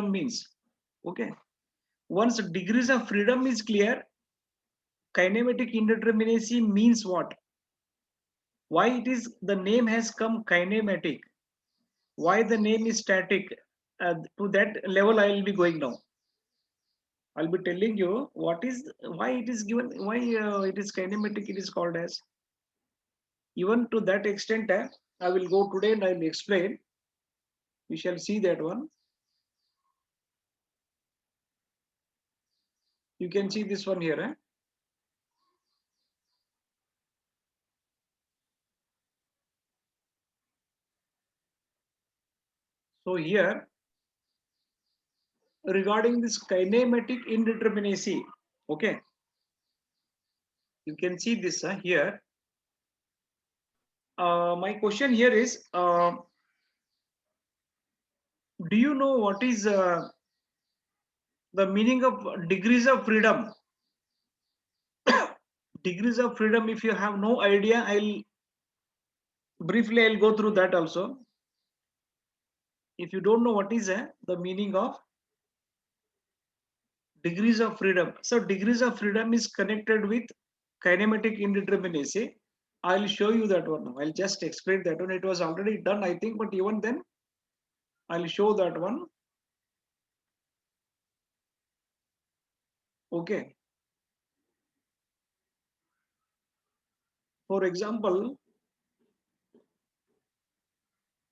means. Okay. Once degrees of freedom is clear, kinematic indeterminacy means what? Why it is the name has come kinematic? Why the name is static? To that level, I will be going now. I'll be telling you what is why it is given, why it is kinematic. It is called as. Even to that extent, I will go today and I will explain. We shall see that one. You can see this one here. So here, regarding this kinematic indeterminacy, okay, you can see this here. My question here is, do you know what is the meaning of degrees of freedom? Degrees of freedom, if you have no idea, I'll go through that also. If you don't know what is the meaning of degrees of freedom, so degrees of freedom is connected with kinematic indeterminacy. I'll show you that one. I'll just explain that one. It was already done, I think, but even then, I'll show that one. Okay. For example,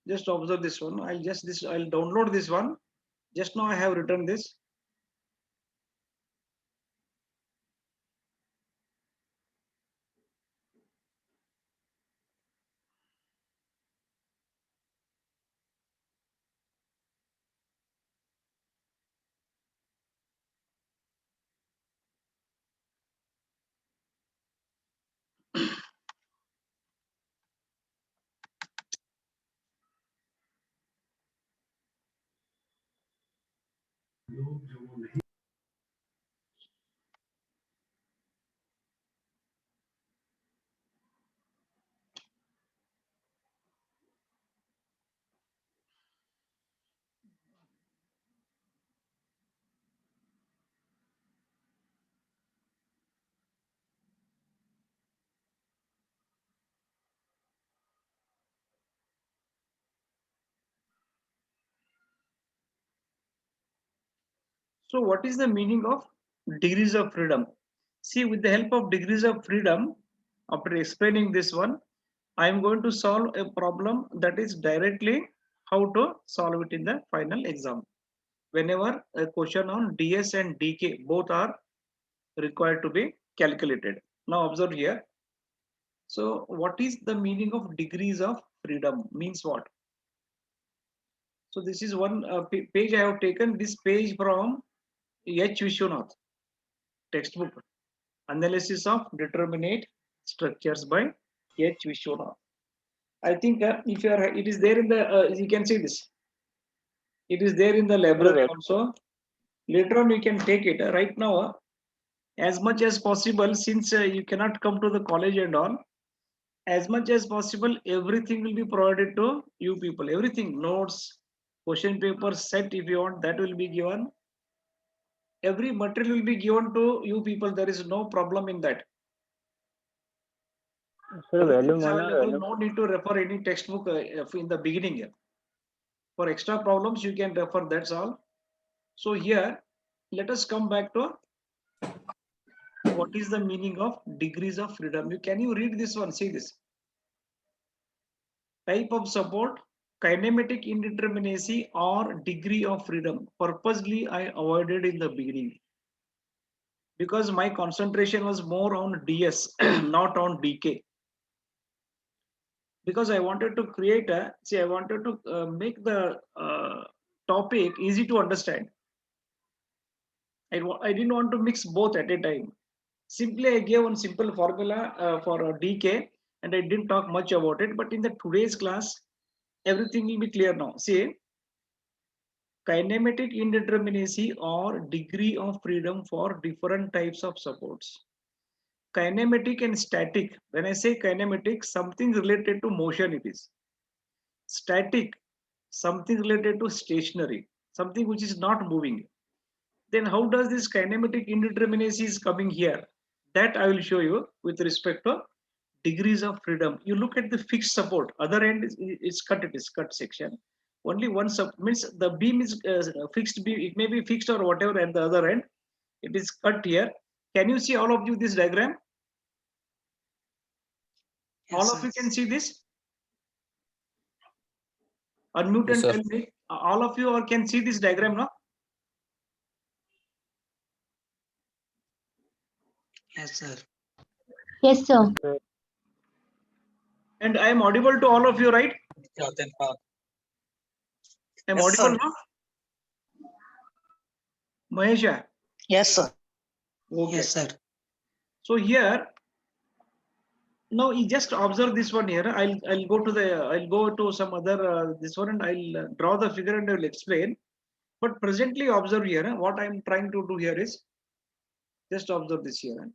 just observe this one. I'll download this one. Just now I have written this. So what is the meaning of degrees of freedom? See, with the help of degrees of freedom, after explaining this one, I am going to solve a problem that is directly how to solve it in the final exam. Whenever a question on DS and DK both are required to be calculated. Now observe here. So what is the meaning of degrees of freedom? Means what? So this is one page I have taken. This page from H. Vishwanath textbook, Analysis of Determinate Structures by H. Vishwanath. I think if you are, it is there in the, you can see this. It is there in the library Correct. also. Later on, you can take it. Right now, as much as possible, since you cannot come to the college and all, as much as possible, everything will be provided to you people. Everything, notes, question paper set, if you want, that will be given. Every material will be given to you people. There is no problem in that. Sir, Everything value is mana available. value. No need to refer any textbook in the beginning. For extra problems, you can refer. That's all. So here, let us come back to what is the meaning of degrees of freedom. Can you read this one? See this. Type of support, kinematic indeterminacy or degree of freedom. Purposely, I avoided in the beginning because my concentration was more on DS, not on DK. Because I wanted to create a, see, I wanted to make the topic easy to understand. I didn't want to mix both at a time. Simply, I gave one simple formula for a DK and I didn't talk much about it. But in the today's class, everything will be clear now. See, kinematic indeterminacy or degree of freedom for different types of supports. Kinematic and static. When I say kinematic, something related to motion it is. Static, something related to stationary. something which is not moving. Then how does this kinematic indeterminacy is coming here? That I will show you with respect to degrees of freedom. You look at the fixed support, other end is cut, it is cut section. Only one sub means the beam is fixed beam, it may be fixed or whatever at the other end. It is cut here. Can you see all of you this diagram? Yes, All sir. of you can see this? Unmute Yes, and sir. tell me. All of you all can see this diagram now? Yes, sir. Yes, sir. And I am audible to all of you, right? I'm Yes, audible sir. now? Mahesha? Yes, sir. Okay. Yes, sir. So here, now you just observe this one here. I'll go to some other this one and I'll draw the figure and I will explain. But presently observe here. What I'm trying to do here is just observe this here.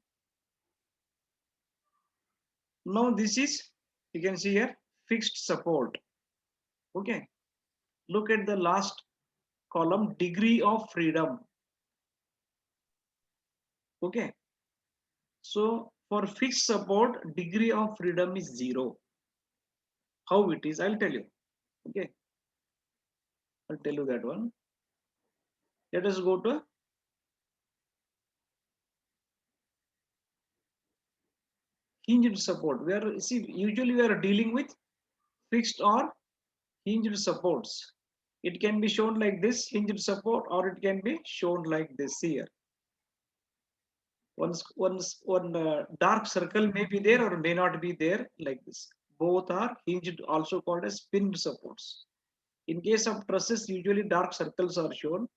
Now this is, you can see here, fixed support. Okay. Look at the last column, degree of freedom. Okay. So for fixed support, degree of freedom is 0. How it is, I'll tell you. Okay. I'll tell you that one. Let us go to hinged support. Where see usually we are dealing with fixed or hinged supports. It can be shown like this hinged support, or it can be shown like this here. One dark circle may be there or may not be there like this. Both are hinged, also called as pinned supports. In case of trusses, usually dark circles are shown.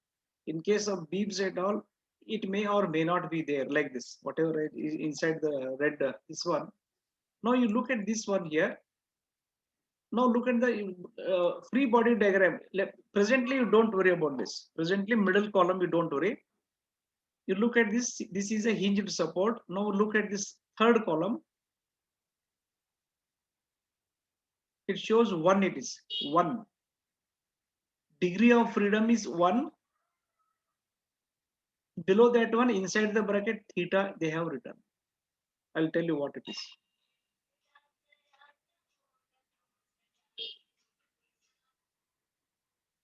In case of beams and all, it may or may not be there like this. Whatever is inside the red, this one. Now you look at this one here. Now look at the free body diagram. Presently, you don't worry about this. Presently, middle column, you don't worry. You look at this. This is a hinged support. Now look at this third column. It shows 1. It is 1. Degree of freedom is 1. Below that one, inside the bracket theta, they have written. I'll tell you what it is.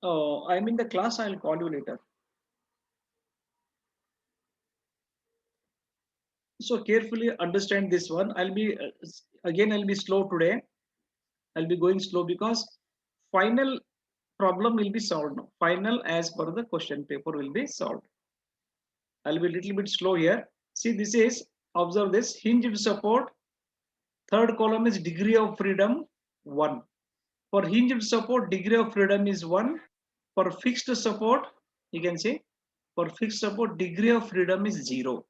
Oh, I'm in the class. I'll call you later. So carefully understand this one. I'll be slow today. I'll be going slow because final problem will be solved now. Final as per the question paper will be solved. I'll be a little bit slow here. See, this is, observe this, hinged support. Third column is degree of freedom 1. For hinged support, degree of freedom is 1. For fixed support, you can say, for fixed support, degree of freedom is 0.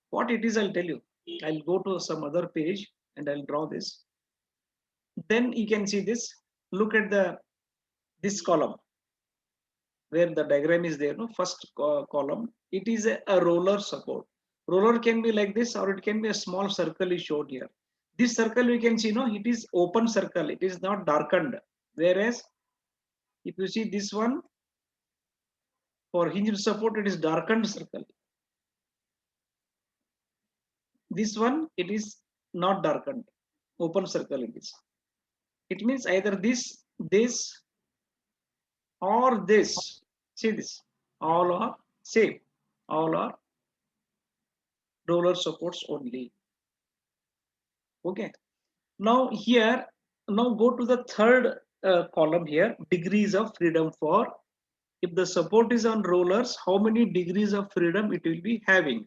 What it is, I'll tell you. I'll go to some other page and I'll draw this. Then you can see this. Look at this column where the diagram is there. No, first column. It is a roller support. Roller can be like this, or it can be a small circle is shown here. This circle we can see, no, it is open circle. It is not darkened. Whereas if you see this one, for hinged support, it is darkened circle. This one, it is not darkened. Open circle it is. It means either this, or this. See this. All are same. All are roller supports only. Okay. Now here, now go to the third column here. Degrees of freedom for. If the support is on rollers, how many degrees of freedom it will be having?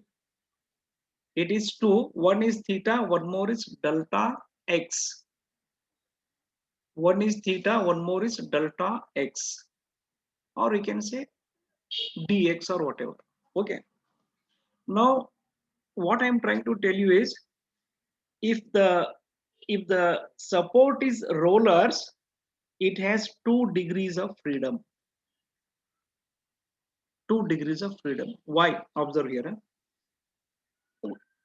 It is 2. One is theta, one more is delta x. One is theta, one more is delta x. Or you can say dx or whatever. Okay. Now, what I'm trying to tell you is, if the support is rollers, it has 2 degrees of freedom. 2 degrees of freedom. Why? Observe here.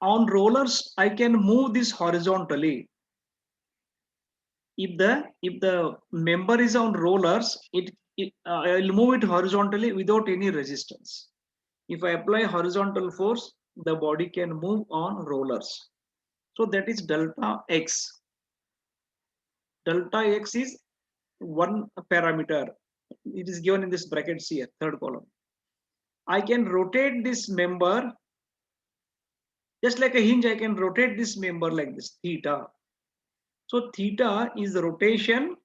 On rollers, I can move this horizontally. If the member is on rollers, it I'll move it horizontally without any resistance. If I apply horizontal force, the body can move on rollers. So that is delta x. Delta x is one parameter. It is given in this brackets here, third column. I can rotate this member just like a hinge. I can rotate this member like this, theta. So theta is rotation,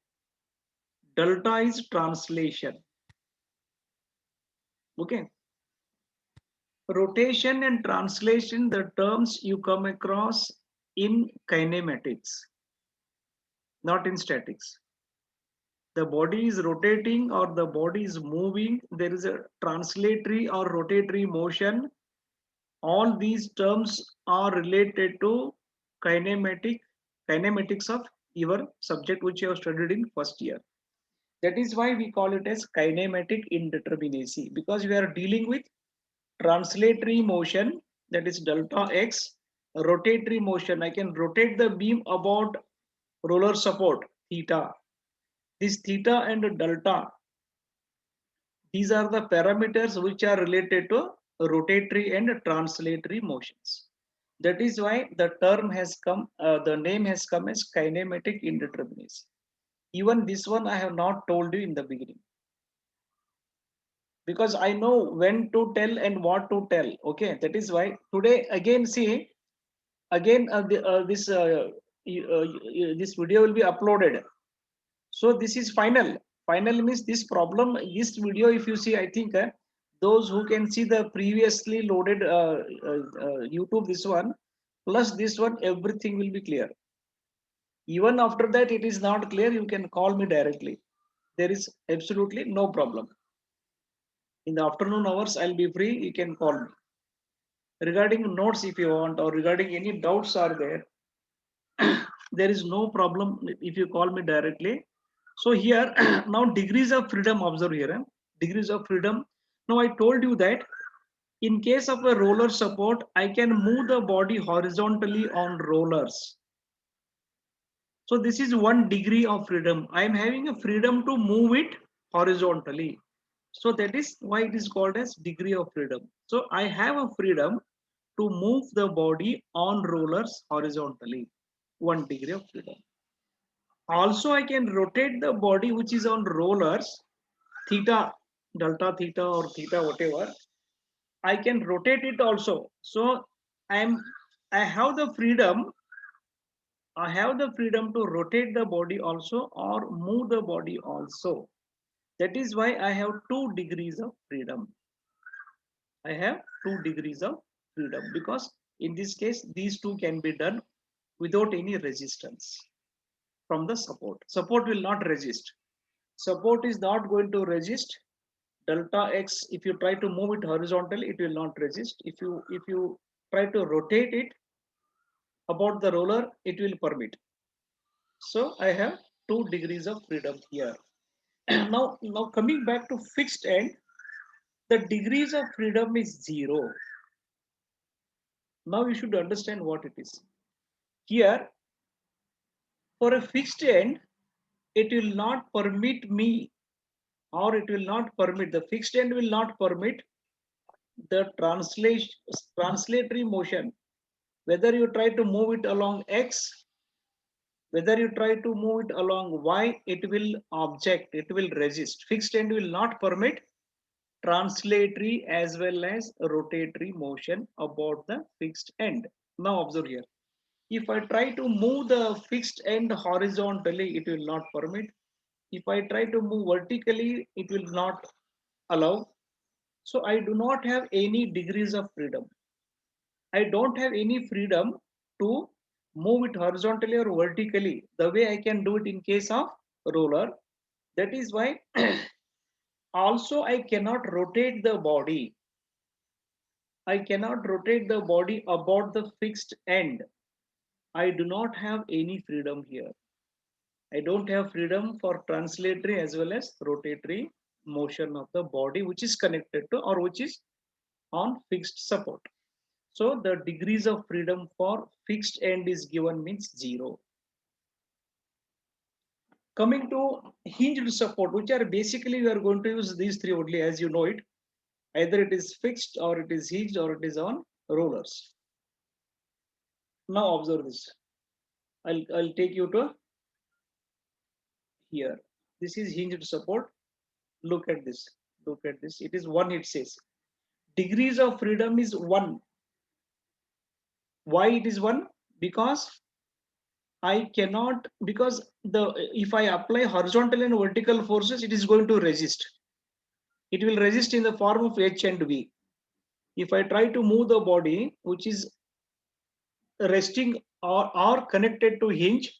delta is translation. Okay. Rotation and translation, the terms you come across in kinematics, not in statics. The body is rotating or the body is moving. There is a translatory or rotatory motion. All these terms are related to kinematics of your subject which you have studied in first year. That is why we call it as kinematic indeterminacy, because we are dealing with translatory motion, that is delta x, rotatory motion. I can rotate the beam about roller support, theta. This theta and delta, these are the parameters which are related to rotatory and translatory motions. That is why the term has come, the name has come as kinematic indeterminacy. Even this one I have not told you in the beginning, because I know when to tell and what to tell. Okay, that is why today again, see, again this video will be uploaded. So this is final. Final means this problem, this video, if you see, I think those who can see the previously loaded YouTube, this one plus this one, everything will be clear. Even after that it is not clear, you can call me directly. There is absolutely no problem. In the afternoon hours I'll be free, you can call me regarding notes if you want, or regarding any doubts are there. There is no problem if you call me directly. So here now degrees of freedom, observe here, degrees of freedom. Now I told you that in case of a roller support, I can move the body horizontally on rollers. So this is 1 degree of freedom. I am having a freedom to move it horizontally. So that is why it is called as degree of freedom. So I have a freedom to move the body on rollers horizontally. 1 degree of freedom. Also, I can rotate the body which is on rollers, theta, delta theta or theta, whatever. I can rotate it also. So I have the freedom. I have the freedom to rotate the body also or move the body also. That is why I have 2 degrees of freedom. I have 2 degrees of freedom, because in this case, these two can be done without any resistance from the support. Support will not resist. Support is not going to resist. Delta x, if you try to move it horizontally, it will not resist. If you try to rotate it about the roller, it will permit. So I have 2 degrees of freedom here. now coming back to fixed end, the degrees of freedom is 0. Now you should understand what it is. Here, for a fixed end, it will not permit me, or it will not permit, the fixed end will not permit the translatory motion. Whether you try to move it along x, whether you try to move it along y, it will object, it will resist. Fixed end will not permit translatory as well as rotatory motion about the fixed end. Now observe here. If I try to move the fixed end horizontally, it will not permit. If I try to move vertically, it will not allow. So I do not have any degrees of freedom. I don't have any freedom to move it horizontally or vertically the way I can do it in case of roller. That is why also I cannot rotate the body. I cannot rotate the body about the fixed end. I do not have any freedom here. I don't have freedom for translatory as well as rotatory motion of the body which is connected to or which is on fixed support. So the degrees of freedom for fixed end is given means 0. Coming to hinged support, which are basically we are going to use these three only, as you know it. Either it is fixed or it is hinged or it is on rollers. Now observe this. I'll take you to here. This is hinged support. Look at this. Look at this. It is 1, it says. Degrees of freedom is 1. Why it is 1? Because I cannot, because if I apply horizontal and vertical forces, it is going to resist. It will resist in the form of H and V. If I try to move the body, which is resting or connected to hinge,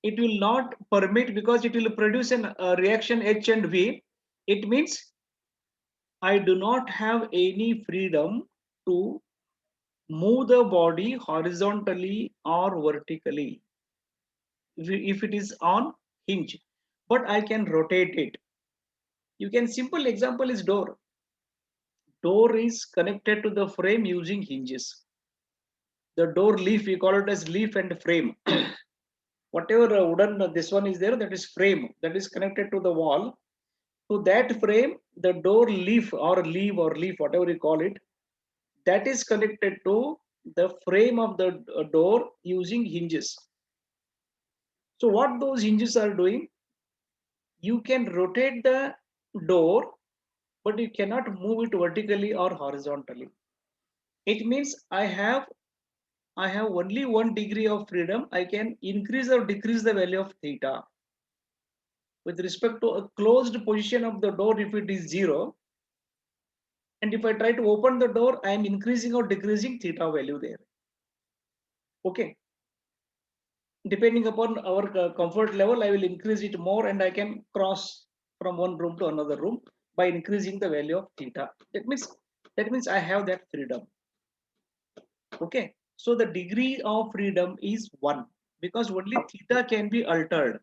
it will not permit, because it will produce a reaction H and V. It means I do not have any freedom to move the body horizontally or vertically if it is on hinge, but I can rotate it. You can, simple example is door. Door is connected to the frame using hinges. The door leaf, we call it as leaf and frame. Whatever wooden this one is there, that is frame, that is connected to the wall. To that frame, the door leaf or leaf, whatever you call it, that is connected to the frame of the door using hinges. So what those hinges are doing, you can rotate the door, but you cannot move it vertically or horizontally. It means I have only 1 degree of freedom. I can increase or decrease the value of theta. With respect to a closed position of the door, if it is 0, and if I try to open the door, I am increasing or decreasing theta value there. Okay. Depending upon our comfort level, I will increase it more, and I can cross from one room to another room by increasing the value of theta. That means I have that freedom. Okay. So the degree of freedom is 1, because only theta can be altered.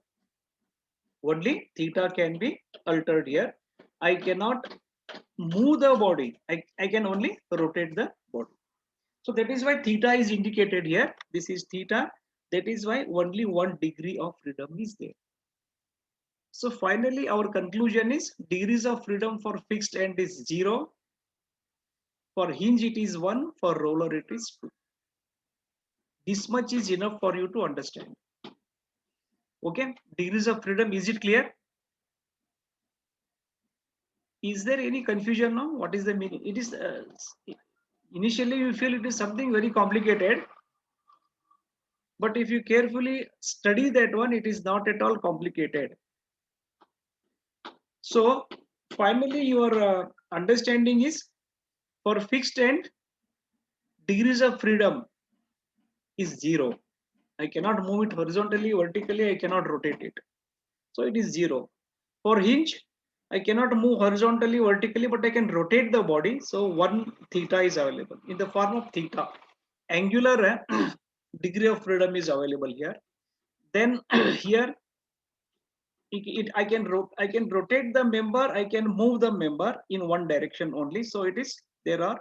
Only theta can be altered here. I cannot move the body. I can only rotate the body. So that is why theta is indicated here. This is theta. That is why only 1 degree of freedom is there. So finally, our conclusion is degrees of freedom for fixed end is 0. For hinge, it is 1. For roller, it is 2. This much is enough for you to understand. Okay, degrees of freedom, is it clear? Is there any confusion now? What is the meaning? It is initially you feel it is something very complicated, but if you carefully study that one, it is not at all complicated. So finally, your understanding is, for fixed end, degrees of freedom is 0. I cannot move it horizontally, vertically, I cannot rotate it. So it is 0. For hinge, I cannot move horizontally, vertically, but I can rotate the body. So 1 theta is available in the form of theta. Angular degree of freedom is available here. Then here, I can rotate the member, I can move the member in one direction only. So it is, there are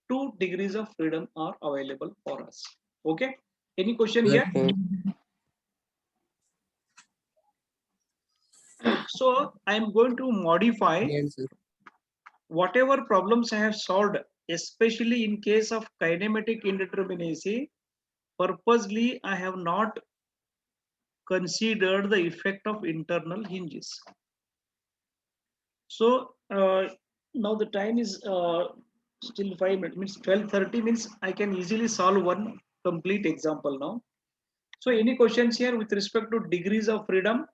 2 degrees of freedom are available for us. Okay. Any question here? So I am going to modify whatever problems I have solved, especially in case of kinematic indeterminacy. Purposely, I have not considered the effect of internal hinges. So now the time is still 5 minutes, means 12:30, means I can easily solve one complete example now. So any questions here with respect to degrees of freedom?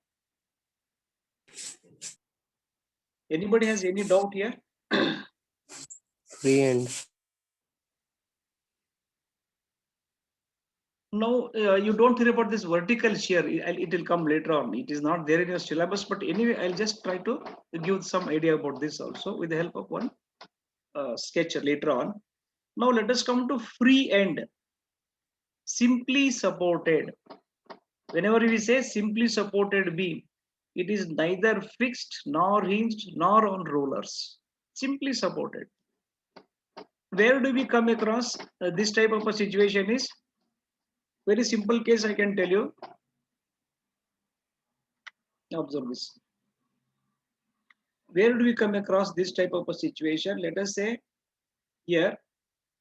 Anybody has any doubt here? Free end. No, you don't hear about this vertical shear. It will come later on. It is not there in your syllabus, but anyway, I'll just try to give some idea about this also with the help of one sketch later on. Now let us come to free end. Simply supported. Whenever we say simply supported beam, it is neither fixed nor hinged nor on rollers. Simply supported. Where do we come across this type of a situation? Is very simple case, I can tell you. Observe this. Where do we come across this type of a situation? Let us say here,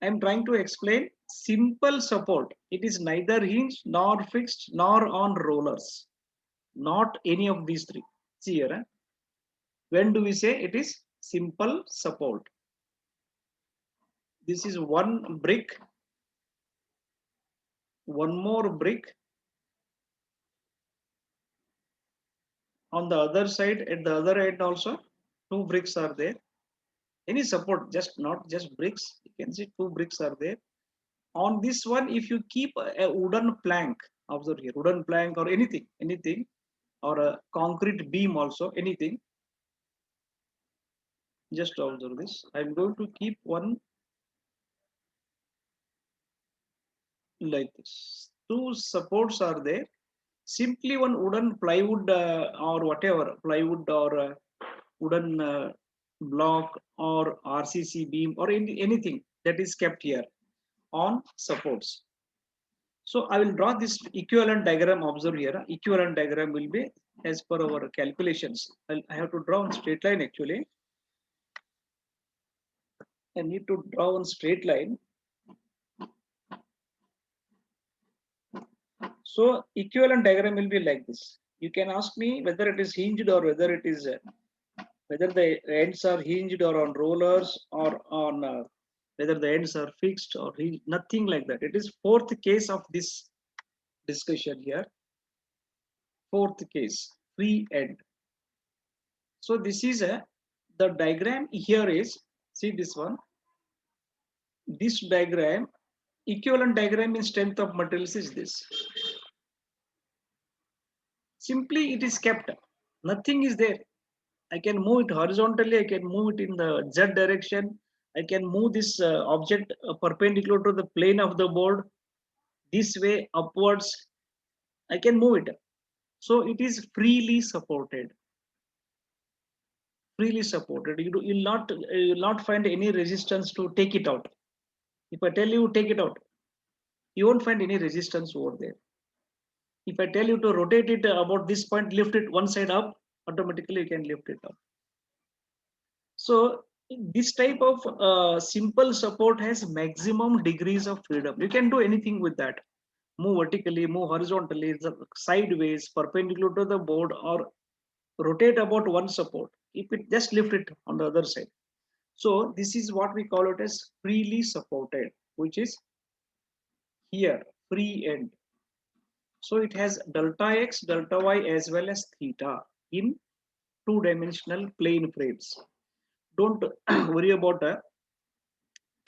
I'm trying to explain simple support. It is neither hinged nor fixed nor on rollers. Not any of these three. See here. When do we say it is simple support? This is one brick, one more brick. On the other side, at the other end also, two bricks are there. Any support, just not just bricks. You can see two bricks are there. On this one, if you keep a wooden plank, observe here, wooden plank or anything, or a concrete beam also, anything, just observe this. I'm going to keep one like this. Two supports are there. Simply one wooden plywood or whatever, plywood or wooden block or RCC beam or anything that is kept here on supports. So I will draw this equivalent diagram. Observe here. Equivalent diagram will be as per our calculations. I have to draw one straight line actually. I need to draw one straight line. So equivalent diagram will be like this. You can ask me whether it is hinged or whether it is whether the ends are hinged or on rollers or on whether the ends are fixed or hinged. Nothing like that. It is fourth case of this discussion here. Fourth case, free end. So this is the diagram here is, see this one. This diagram, equivalent diagram in strength of materials is this. Simply it is kept. Nothing is there. I can move it horizontally. I can move it in the Z direction. I can move this object perpendicular to the plane of the board this way upwards. I can move it. So it is freely supported. Freely supported. You'll not find any resistance to take it out. If I tell you take it out, you won't find any resistance over there. If I tell you to rotate it about this point, lift it one side up, automatically you can lift it up. So this type of simple support has maximum degrees of freedom. You can do anything with that. Move vertically, move horizontally, sideways, perpendicular to the board, or rotate about one support. If it just lift it on the other side. So this is what we call it as freely supported, which is here, free end. So it has delta x, delta y as well as theta in two-dimensional plane frames. Don't worry about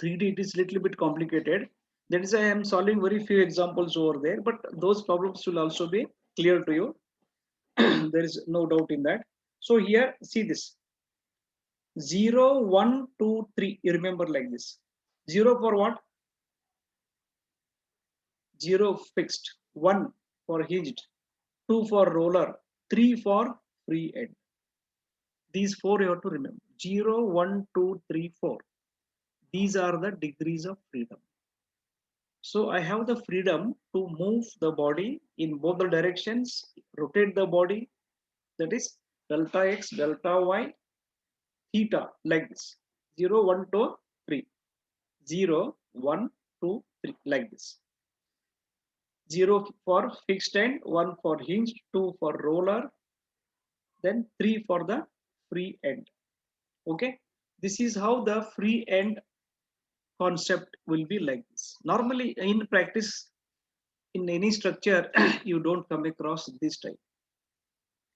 3D, it is a little bit complicated. That is why I am solving very few examples over there, but those problems will also be clear to you. There is no doubt in that. So here, see this 0, 1, 2, 3. You remember like this. 0 for what? 0 fixed, 1 for hinged, 2 for roller, 3 for free end. These four you have to remember. 0, 1, 2, 3, 4. These are the degrees of freedom. So I have the freedom to move the body in both the directions, rotate the body, that is delta x, delta y, theta, like this. 0, 1, 2, 3. 0, 1, 2, 3, like this. 0 for fixed end, 1 for hinged, 2 for roller, then 3 for the free end. Okay, this is how the free end concept will be like this. Normally in practice, in any structure, you don't come across this type.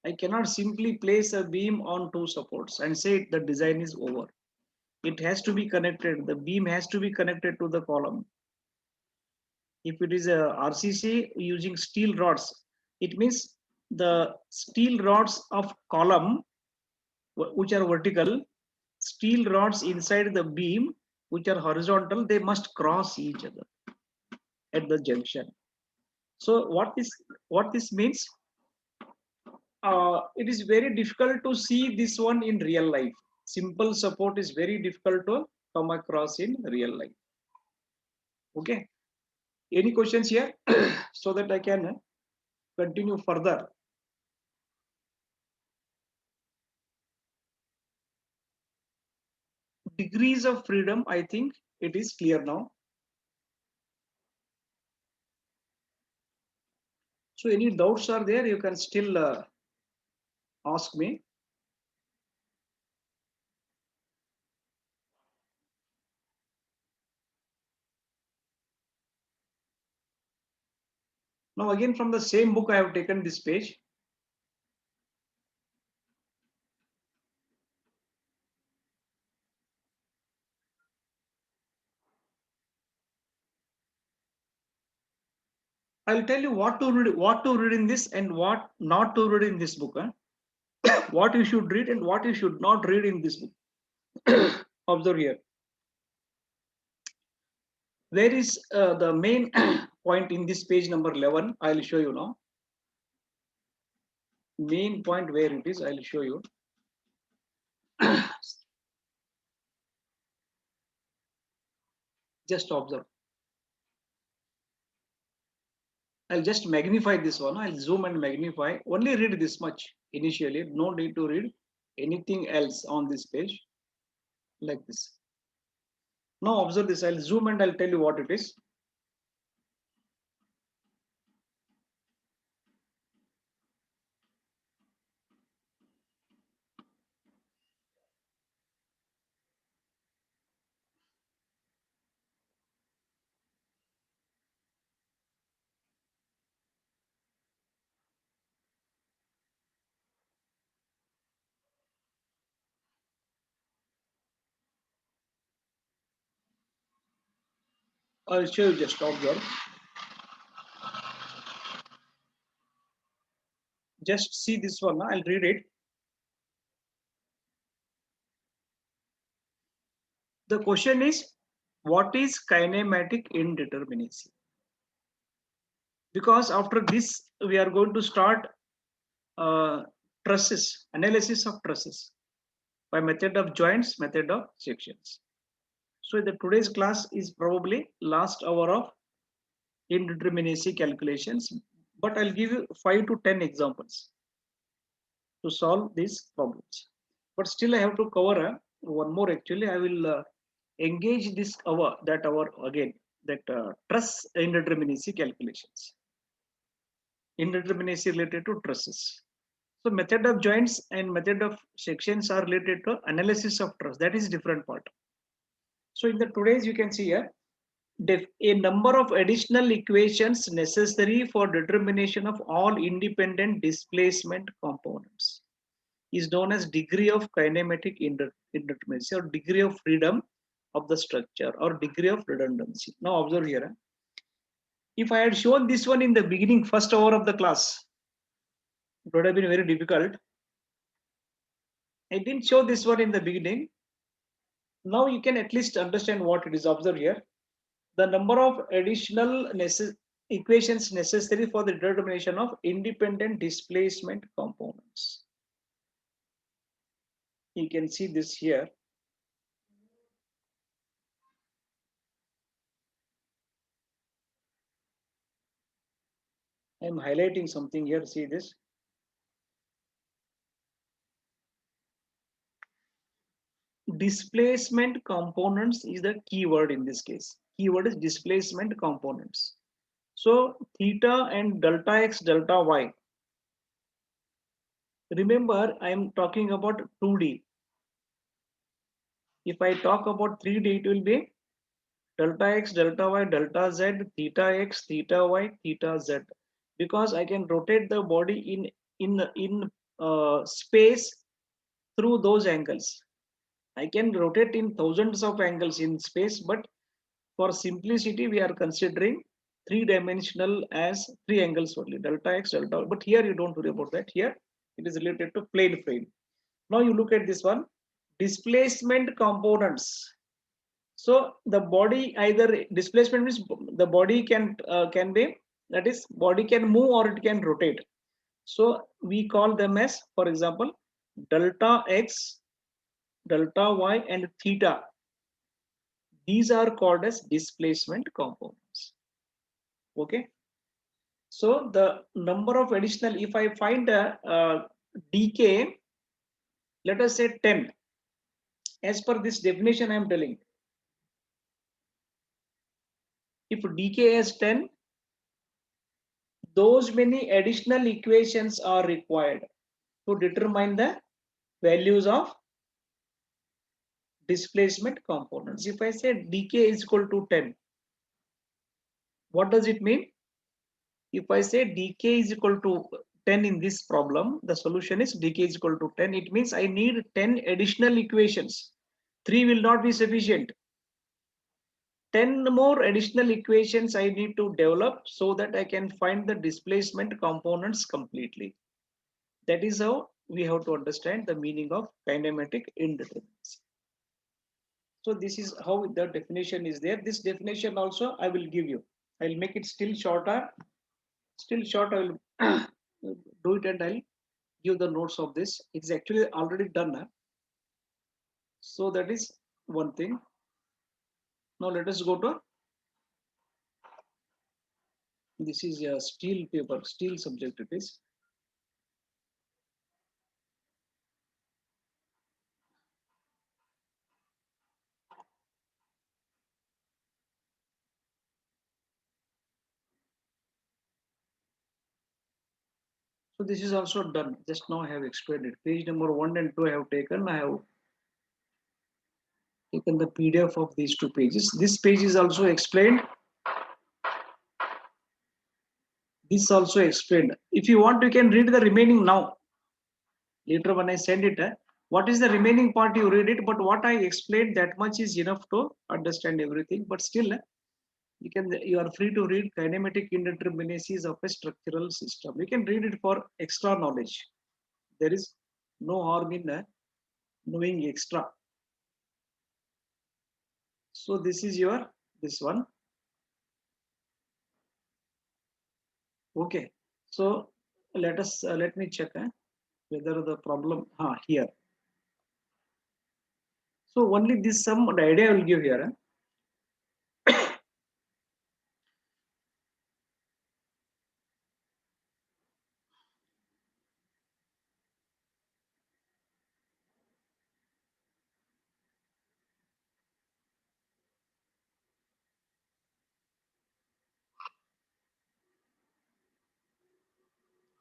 I cannot simply place a beam on two supports and say the design is over. It has to be connected. The beam has to be connected to the column. If it is a RCC using steel rods, it means the steel rods of column, which are vertical, steel rods inside the beam, which are horizontal, they must cross each other at the junction. So what this means? It is very difficult to see this one in real life. Simple support is very difficult to come across in real life. Okay. Any questions here so that I can continue further? degrees of freedom, I think it is clear now. So any doubts are there, you can still ask me. Now again from the same book I have taken this page. I'll tell you what to read in this and what not to read in this book. What you should read and what you should not read in this book. Observe here. Where is the main point in this page number 11? I'll show you now. Main point where it is, I'll show you. Just observe. I'll just magnify this one. I'll zoom and magnify. Only read this much initially. No need to read anything else on this page. Like this. Now observe this. I'll zoom and I'll tell you what it is. I'll show you, just observe. Just see this one. I'll read it. The question is, what is kinematic indeterminacy? Because after this, we are going to start trusses, analysis of trusses by method of joints, method of sections. So the today's class is probably last hour of indeterminacy calculations, but I'll give you 5 to 10 examples to solve these problems. But still I have to cover one more. Actually, I will engage this hour, that hour again, that truss indeterminacy calculations. Indeterminacy related to trusses. So method of joints and method of sections are related to analysis of truss. That is different part. So in the today's, you can see here, a number of additional equations necessary for determination of all independent displacement components is known as degree of kinematic indeterminacy or degree of freedom of the structure or degree of redundancy. Now observe here. If I had shown this one in the beginning, first hour of the class, it would have been very difficult. I didn't show this one in the beginning. Now you can at least understand what it is. Observe here. The number of additional equations necessary for the determination of independent displacement components. You can see this here. I'm highlighting something here. See this. Displacement components is the keyword in this case. Keyword is displacement components. So theta and delta x, delta y. Remember, I am talking about 2D. If I talk about 3D, it will be delta x, delta y, delta z, theta x, theta y, theta z. Because I can rotate the body in space through those angles. I can rotate in thousands of angles in space, but for simplicity, we are considering three-dimensional as three angles only, delta x, delta y. But here you don't worry about that. Here it is related to plane frame. Now you look at this one, displacement components. So the body, either displacement means the body can be, that is, body can move or it can rotate. So we call them as, for example, delta x, delta y, and theta. These are called as displacement components. Okay. So the number of additional, if I find a dk, let us say 10. As per this definition, I am telling. If dk is 10, those many additional equations are required to determine the values of displacement components. If I say dk is equal to 10, what does it mean? If I say dk is equal to 10 in this problem, the solution is dk is equal to 10. It means I need 10 additional equations. 3 will not be sufficient. 10 more additional equations I need to develop so that I can find the displacement components completely. That is how we have to understand the meaning of kinematic indeterminacy. So this is how the definition is there. This definition also I will give you. I will make it still shorter. Still short, I will do it and I'll give the notes of this. It's actually already done. So that is one thing. Now let us go to, this is a steel paper, steel subject it is. So this is also done. Just now I have explained it. Page number 1 and 2 I have taken. I have taken the PDF of these 2 pages. This page is also explained. This also explained. If you want, you can read the remaining now. Later when I send it, what is the remaining part you read it, but what I explained that much is enough to understand everything. But still, you are free to read kinematic indeterminacies of a structural system. You can read it for extra knowledge. There is no harm in knowing extra. So this is this one. Okay. So let me check whether the problem here. So only this sum, the idea I will give here.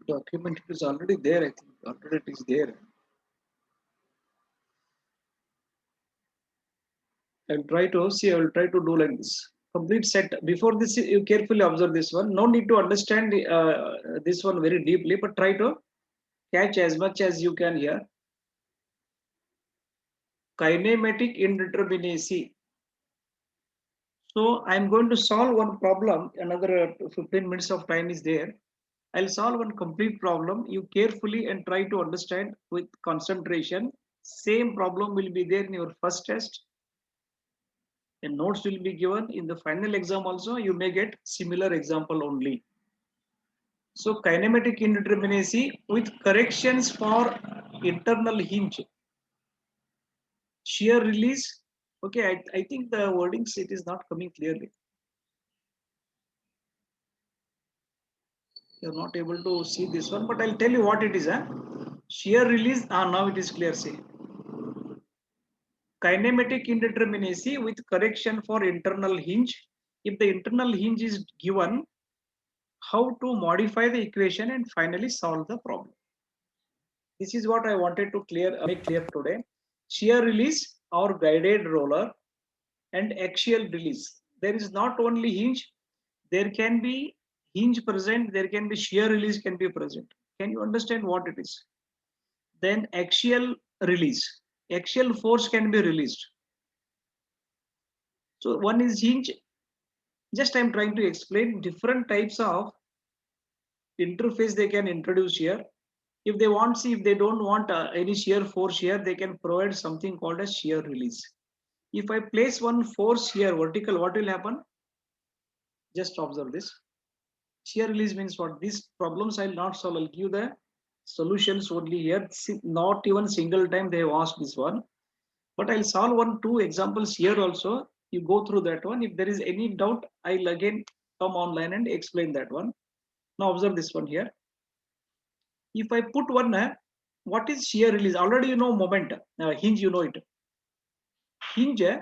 Document is already there. I think already it is there. I'll try to see. I will try to do like this. Complete set. Before this, you carefully observe this one. No need to understand this one very deeply, but try to catch as much as you can here. Kinematic indeterminacy. So I'm going to solve one problem. Another 15 minutes of time is there. I'll solve one complete problem. You carefully and try to understand with concentration. Same problem will be there in your first test. And notes will be given in the final exam also. You may get similar example only. So kinematic indeterminacy with corrections for internal hinge. Shear release. Okay, I think the wordings, it is not coming clearly. You're not able to see this one, but I'll tell you what it is. Shear release, now it is clear. See, kinematic indeterminacy with correction for internal hinge. If the internal hinge is given, how to modify the equation and finally solve the problem. This is what I wanted to make clear today. Shear release or guided roller and axial release. There is not only hinge, there can be hinge present, there can be shear release can be present. Can you understand what it is? Then axial release. Axial force can be released. So one is hinge. Just I'm trying to explain different types of interface they can introduce here. If they want, see, if they don't want any shear force here, they can provide something called as shear release. If I place one force here vertical, what will happen? Just observe this. Shear release means what? These problems I'll not solve. I'll give the solutions only here. Not even single time they have asked this one. But I'll solve 2 examples here also. You go through that one. If there is any doubt, I'll again come online and explain that one. Now observe this one here. If I put one, what is shear release? Already you know moment, hinge, you know it. hinge,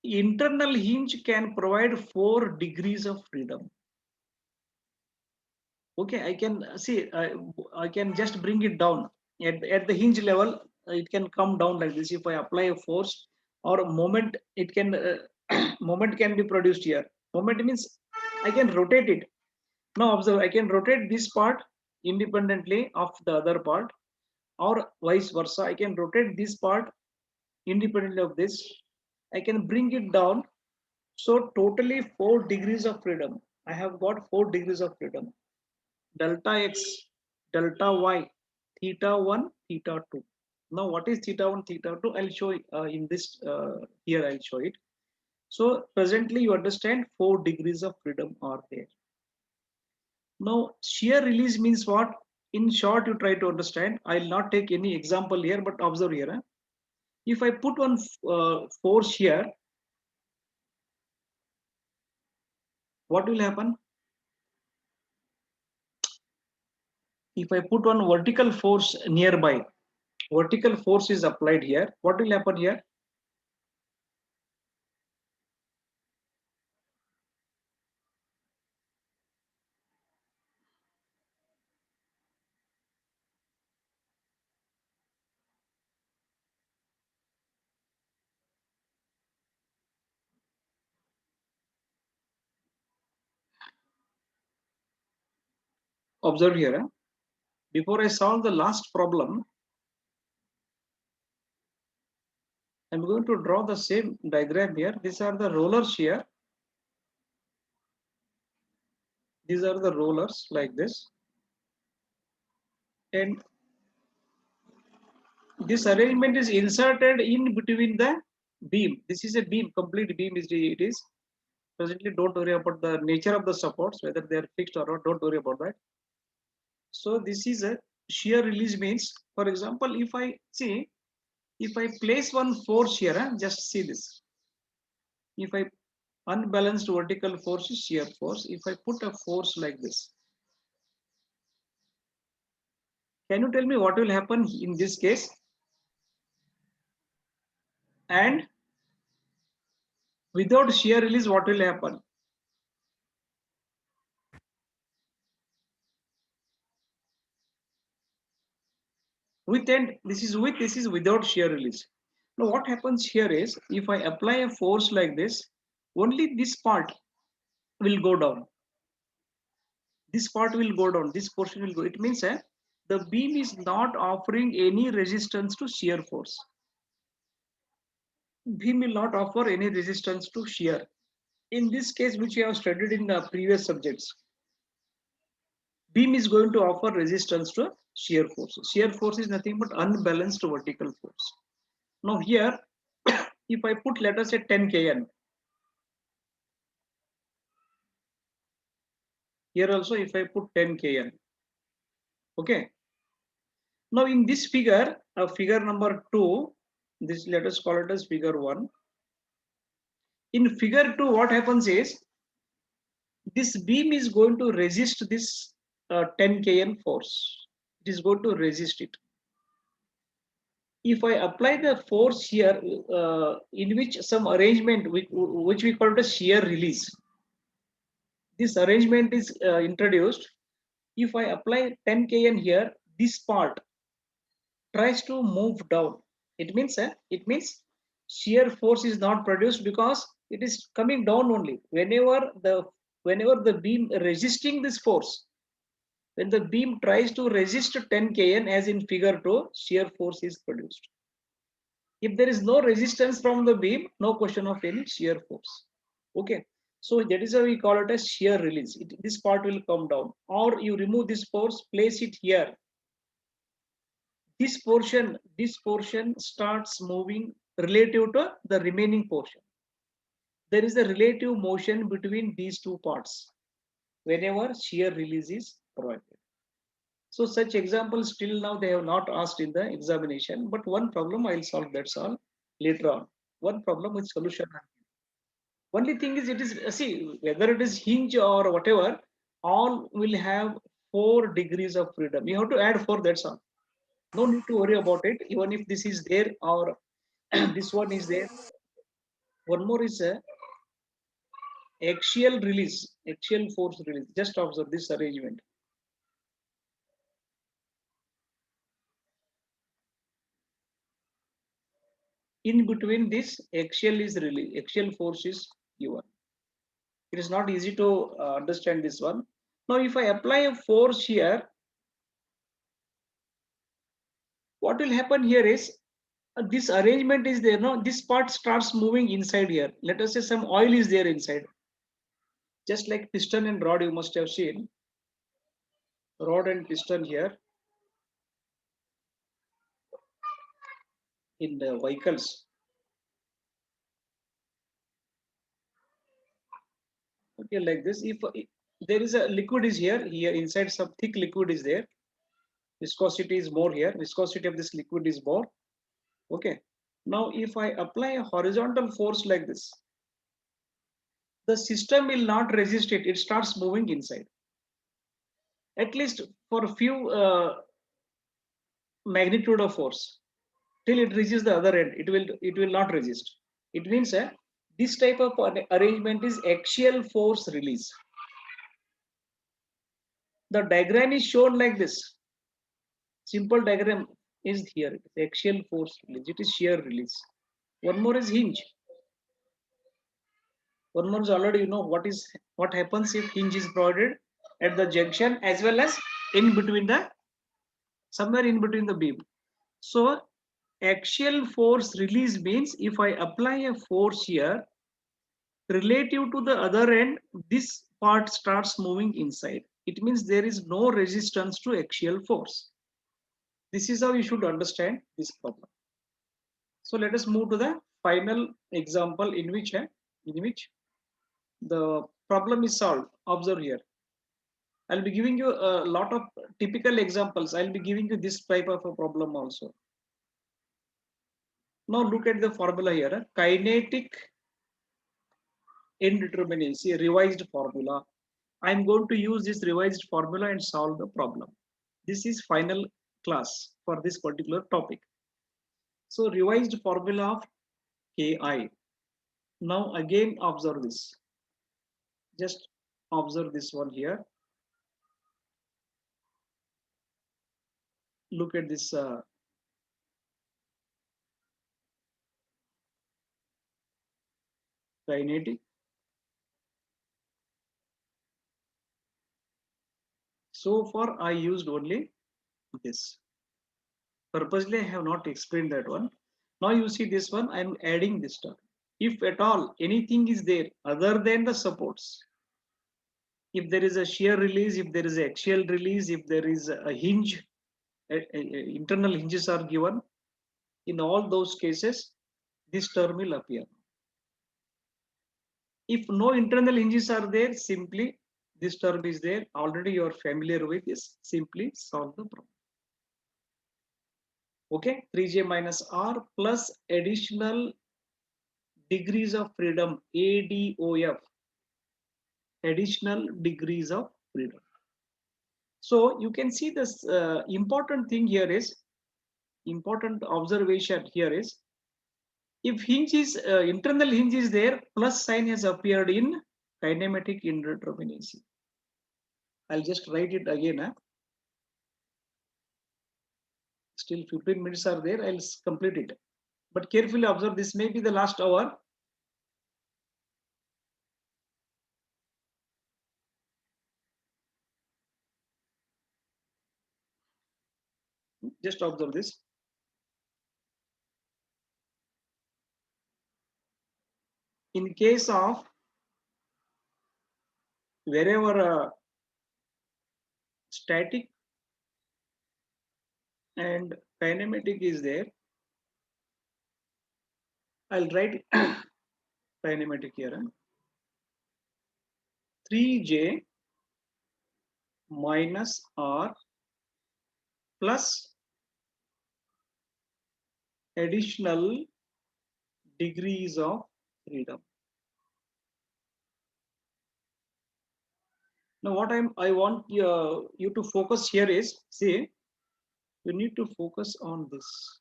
internal hinge can provide 4 degrees of freedom. Okay, I can see, I can just bring it down at the hinge level. It can come down like this. If I apply a force or a moment, it can moment can be produced here. Moment means I can rotate it. Now observe, I can rotate this part independently of the other part, or vice versa. I can rotate this part independently of this. I can bring it down. So totally 4 degrees of freedom. I have got 4 degrees of freedom. Delta x, delta y, theta 1, theta 2. Now what is theta 1, theta 2? I'll show in this here. I'll show it. So presently you understand 4 degrees of freedom are there. Now shear release means what? In short, you try to understand. I'll not take any example here, but observe here. If I put one force here, what will happen? If I put one vertical force nearby, vertical force is applied here. What will happen here? Observe here. Before I solve the last problem, I'm going to draw the same diagram here. These are the rollers here. These are the rollers like this. And this arrangement is inserted in between the beam. This is a beam, complete beam it is. Presently, don't worry about the nature of the supports, whether they are fixed or not, don't worry about that. So this is a shear release means, for example, if I place one force here, just see this. If I unbalanced vertical force is shear force. If I put a force like this, can you tell me what will happen in this case? And without shear release, what will happen? With and this is with, this is without shear release. Now what happens here is, if I apply a force like this, only this part will go down. This part will go down, this portion will go. It means the beam is not offering any resistance to shear force. Beam will not offer any resistance to shear. In this case, which we have studied in the previous subjects, beam is going to offer resistance to shear force. Shear force is nothing but unbalanced vertical force. Now here, if I put, let us say 10 kN, here also if I put 10 kN, okay. Now in this figure, figure number 2, this let us call it as figure 1. In figure 2, what happens is, this beam is going to resist this 10 kN force. It is going to resist it. If I apply the force here, in which some arrangement which we call it a shear release, this arrangement is introduced. If I apply 10 kN here, this part tries to move down. It means shear force is not produced because it is coming down only. Whenever the beam resisting this force, when the beam tries to resist 10 kN, as in figure 2, shear force is produced. If there is no resistance from the beam, no question of any shear force. Okay. So that is how we call it as shear release. This part will come down, or you remove this force, place it here. This portion starts moving relative to the remaining portion. There is a relative motion between these two parts whenever shear release is provided. So such examples till now they have not asked in the examination, but one problem I'll solve, that's all, later on. One problem with solution. Only thing is, it is, see, whether it is hinge or whatever, all will have 4 degrees of freedom. You have to add 4, that's all. No need to worry about it, even if this is there or This one is there. One more is a axial release, axial force release. Just observe this arrangement. In between this, axial is release, axial force is given. It is not easy to understand this one. Now, if I apply a force here, what will happen here is this arrangement is there. No, this part starts moving inside here. Let us say some oil is there inside. Just like piston and rod, you must have seen rod and piston here in the vehicles. Okay, like this. If there is a liquid is here inside some thick liquid is there. Viscosity is more here. Viscosity of this liquid is more. Okay. Now, if I apply a horizontal force like this, the system will not resist it. It starts moving inside. At least for a few magnitude of force, till it reaches the other end, it will not resist. It means this type of arrangement is axial force release. The diagram is shown like this. Simple diagram is here. Axial force release. It is shear release. One more is hinge. One more is already you know what happens if hinge is provided at the junction as well as in between the somewhere in between the beam. So axial force release means if I apply a force here relative to the other end, this part starts moving inside. It means there is no resistance to axial force. This is how you should understand this problem. So let us move to the final example in which the problem is solved. Observe here. I'll be giving you a lot of typical examples. I'll be giving you this type of a problem also. Now look at the formula here. Kinetic indeterminacy, revised formula. I'm going to use this revised formula and solve the problem. This is final class for this particular topic. So revised formula of Ki. Now again observe this. Just observe this one here. Look at this kinetic. So far I used only this. Purposely I have not explained that one. Now you see this one, I am adding this term. If at all anything is there other than the supports, if there is a shear release, if there is an axial release, if there is a hinge, internal hinges are given, in all those cases, this term will appear. If no internal hinges are there, simply this term is there. Already you are familiar with this. Simply solve the problem. Okay, 3j minus r plus additional degrees of freedom, ADOF, additional degrees of freedom. So you can see this important thing here is, important observation here is, if hinge is internal hinge is there, plus sign has appeared in kinematic indeterminacy. I'll just write it again. Still 15 minutes are there. I'll complete it. But carefully observe, this may be the last hour. Just observe this. In case of wherever static and kinematic is there, I'll write kinematic here. 3j minus r plus additional degrees of freedom. Now what I want you to focus here is, see, you need to focus on this.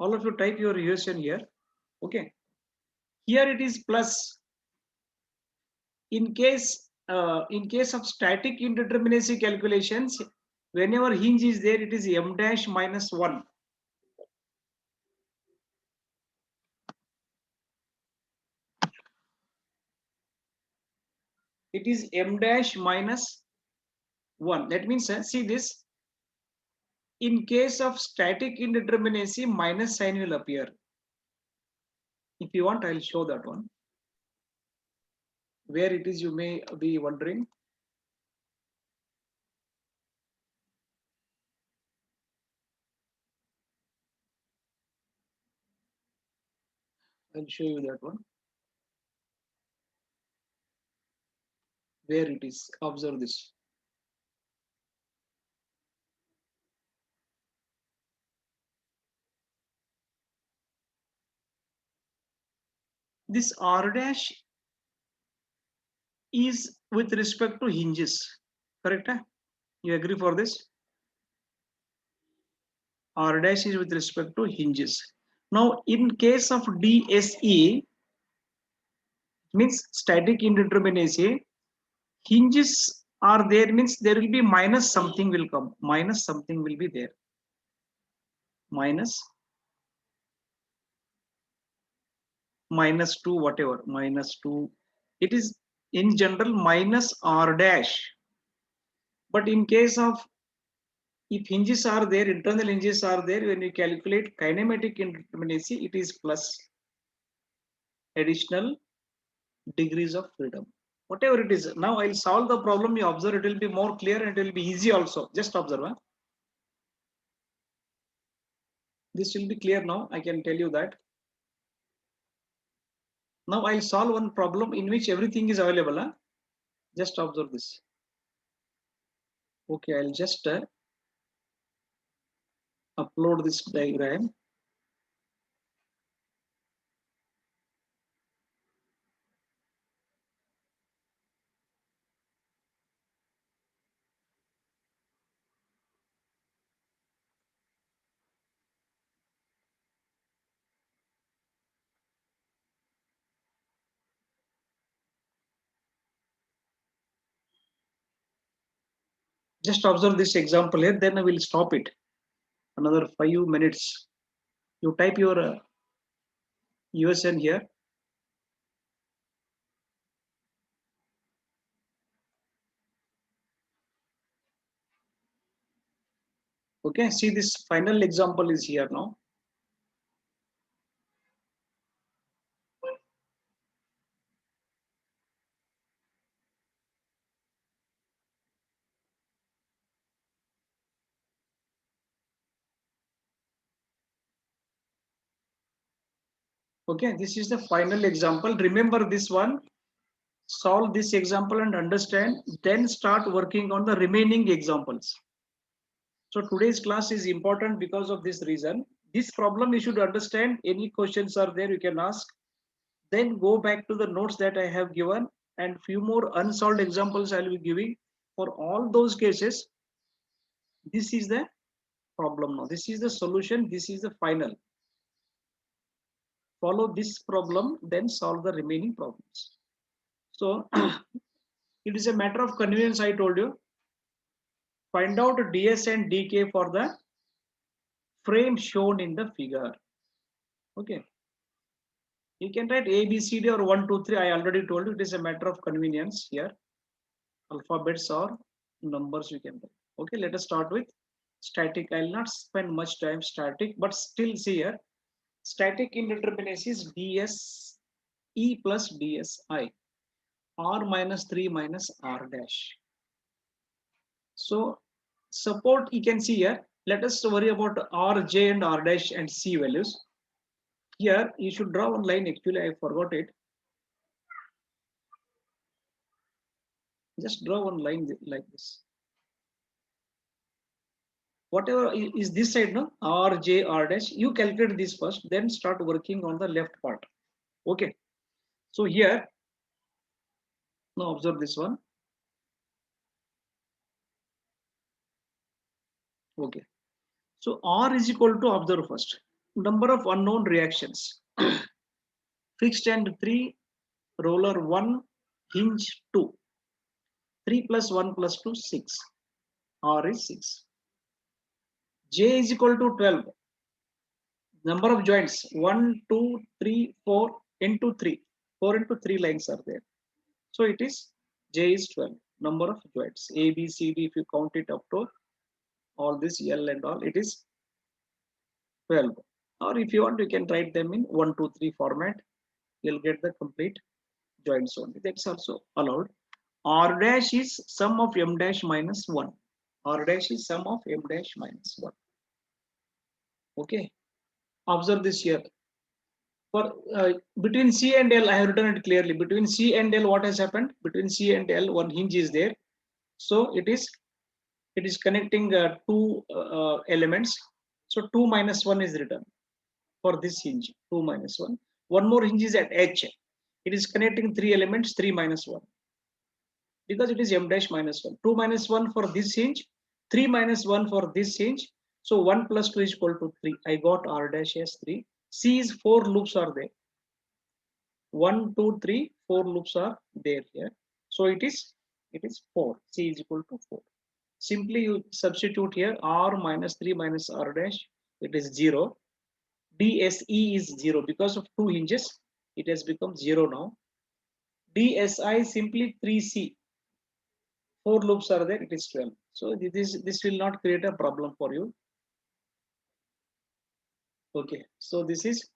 All of you type your USN here. Okay. Here it is plus. In case of static indeterminacy calculations, whenever hinge is there, it is m dash minus 1. It is m dash minus 1. That means, see this, in case of static indeterminacy, minus sign will appear. If you want, I'll show that one. Where it is, you may be wondering. I'll show you that one. Where it is, observe this. This R dash is with respect to hinges, correct? You agree for this? R dash is with respect to hinges. Now, in case of DSE, means static indeterminacy, hinges are there, means there will be minus something will come, minus something will be there, minus 2, whatever, minus 2. It is in general minus R dash. But in case of, if hinges are there, internal hinges are there, when you calculate kinematic indeterminacy, it is plus additional degrees of freedom. Whatever it is. Now I'll solve the problem. You observe, it will be more clear and it will be easy also. Just observe. Huh? This will be clear now. I can tell you that. Now I'll solve one problem in which everything is available. Huh? Just observe this. Okay, I'll just upload this diagram. Just observe this example here, then I will stop it. Another 5 minutes. You type your USN here. Okay, see this final example is here now. Okay, this is the final example. Remember this one. Solve this example and understand, then start working on the remaining examples. So today's class is important because of this reason. This problem you should understand. Any questions are there, you can ask. Then go back to the notes that I have given and few more unsolved examples I will be giving. For all those cases, this is the problem now. This is the solution. This is the final. Follow this problem, then solve the remaining problems. So it is a matter of convenience, I told you. Find out ds and dk for the frame shown in the figure. Okay. You can write A, B, C, D or 1, 2, 3. I already told you, it is a matter of convenience here. Alphabets or numbers you can write. Okay, let us start with static. I'll not spend much time static, but still see here. Static indeterminacy is ds e plus ds I. R minus 3 minus R dash. So support you can see here. Let us worry about R, J and R dash and C values. Here you should draw one line. Actually, I forgot it. Just draw one line like this. Whatever is this side, no? R, J, R dash. You calculate this first, then start working on the left part. Okay. So here, now observe this one. Okay. So R is equal to, observe first. number of unknown reactions. Fixed and 3, roller 1, hinge 2. 3 plus 1 plus 2, 6. R is 6. J is equal to 12. Number of joints 1, 2, 3, 4 into 3. 4 into 3 lines are there. So it is J is 12. Number of joints A, B, C, D. If you count it up to all this L and all, it is 12. Or if you want, you can write them in 1, 2, 3 format. You'll get the complete joints only. That's also allowed. R dash is sum of M dash minus 1. R dash is sum of M dash minus 1. Okay. Observe this here. For between C and L, I have written it clearly. Between C and L, what has happened? Between C and L, one hinge is there. So it is connecting two elements. So 2 minus 1 is written for this hinge. 2 minus 1. One more hinge is at H. It is connecting 3 elements. 3 minus 1. Because it is M dash minus 1. 2 minus 1 for this hinge. 3 minus 1 for this hinge. So 1 plus 2 is equal to 3. I got R dash as 3. C is 4 loops are there. 1, 2, 3, 4 loops are there here. So it is 4. C is equal to 4. Simply you substitute here R minus 3 minus R dash. It is 0. DSE is 0 because of 2 hinges. It has become 0 now. DSI simply 3C. 4 loops are there. It is 12. So this will not create a problem for you. Okay. So this is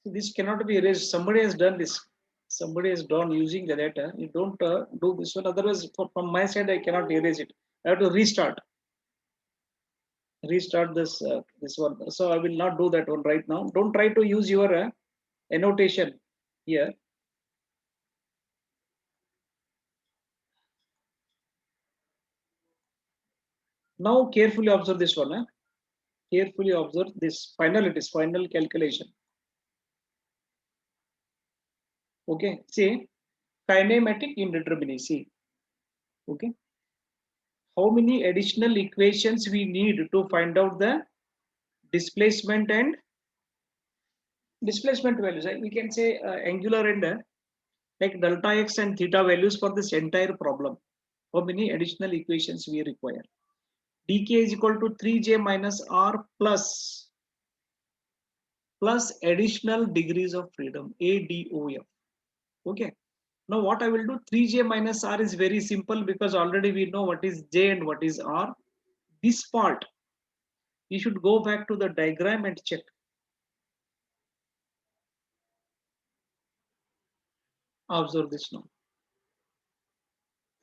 this cannot be erased. Somebody has done this. Somebody has done using the data. You don't do this one. Otherwise, from my side, I cannot erase it. I have to restart this one. So I will not do that one right now. Don't try to use your annotation here. Now carefully observe this one. Carefully observe this. It is final calculation. Okay. See, kinematic indeterminacy. Okay. How many additional equations we need to find out the displacement and displacement values? We can say angular and like delta x and theta values for this entire problem. How many additional equations we require? dk is equal to 3j minus r plus additional degrees of freedom, ADOF. Okay. Now what I will do, 3j minus r is very simple because already we know what is j and what is r. This part, you should go back to the diagram and check. Observe this now.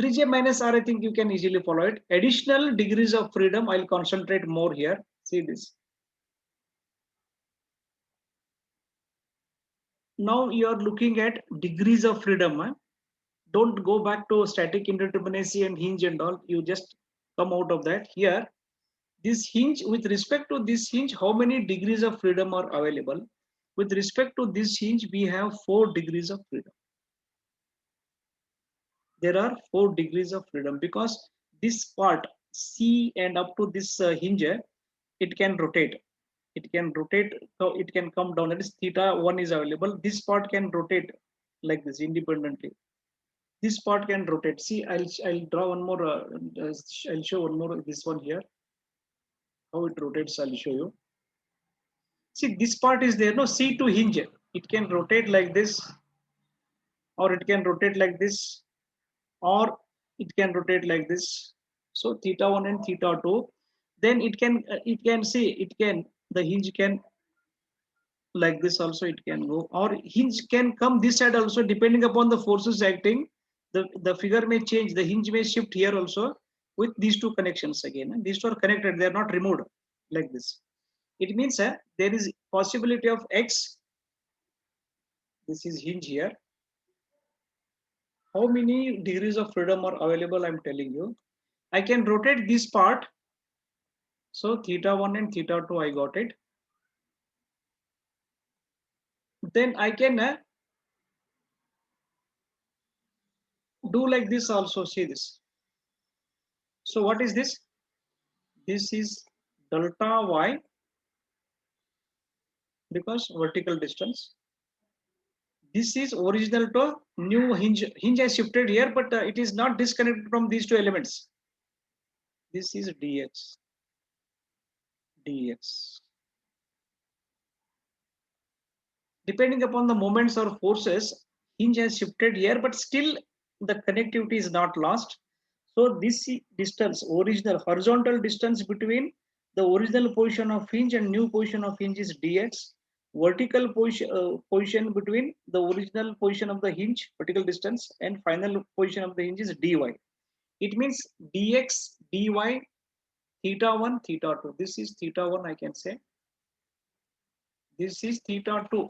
3j minus r, I think you can easily follow it. Additional degrees of freedom, I'll concentrate more here. See this. Now you are looking at degrees of freedom. Don't go back to static indeterminacy and hinge and all. You just come out of that. Here, this hinge, with respect to this hinge, how many degrees of freedom are available? With respect to this hinge, we have 4 degrees of freedom. There are 4 degrees of freedom because this part C and up to this hinge, it can rotate. It can rotate, so it can come down. That is theta 1 is available. This part can rotate like this independently. This part can rotate. See, I'll draw one more. I'll show one more. This one here, how it rotates. I'll show you. See, this part is there. No, C to hinge. It can rotate like this, or it can rotate like this, or it can rotate like this. So theta 1 and theta 2. Then it can see it can the hinge can like this also it can go, or hinge can come this side also depending upon the forces acting. The figure may change. The hinge may shift here also with these two connections again. These two are connected. They are not removed like this. It means there is possibility of X. This is hinge here. How many degrees of freedom are available? I'm telling you. I can rotate this part. So theta 1 and theta 2, I got it. Then I can do like this also. See this. So what is this? This is delta y because vertical distance. This is original to new hinge. Hinge has shifted here, but it is not disconnected from these two elements. This is dx. Dx. Depending upon the moments or forces, hinge has shifted here, but still the connectivity is not lost. So this distance, original horizontal distance between the original position of hinge and new position of hinge is dx. Vertical position between the original position of the hinge, vertical distance, and final position of the hinge is dy. It means dx, dy, theta 1, theta 2. This is theta 1, I can say. This is theta 2.